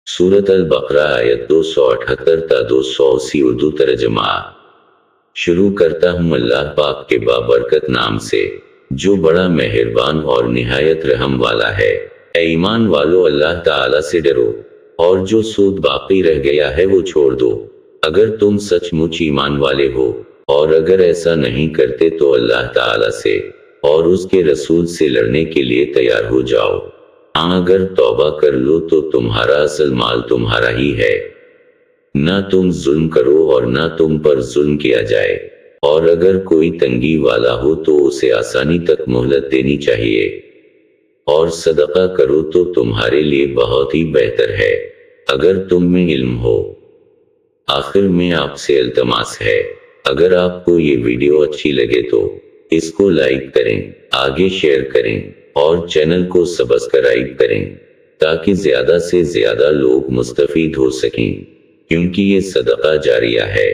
सूरत अल-बकरा आयत 278 تا 280 उर्दू तर्जमा। शुरू करता हूँ अल्लाह पाक के बाबरकत नाम से, जो बड़ा मेहरबान और निहायत रहम वाला है। ऐ ईमान वालो, अल्लाह ताला से डरो, और जो सूद बाकी रह गया है वो छोड़ दो, अगर तुम सचमुच ईमान वाले हो। और अगर ऐसा नहीं करते तो अल्लाह ताला से और उसके रसूल से लड़ने के लिए तैयार हो जाओ। हाँ, अगर तौबा कर लो तो तुम्हारा असल माल तुम्हारा ही है। ना तुम जुल्म करो और ना तुम पर जुल्म किया जाए, और अगर कोई तंगी वाला हो तो उसे आसानी तक मोहलत देनी चाहिए, और सदका करो तो तुम्हारे लिए बहुत ही बेहतर है, अगर तुम में इल्म हो। आखिर में आपसे इल्तमास है, अगर आपको ये वीडियो अच्छी लगे तो इसको लाइक करें, आगे शेयर करें और चैनल को सब्सक्राइब करें, ताकि ज्यादा से ज्यादा लोग मुस्तफीद हो सकें, क्योंकि ये सदका जारिया है।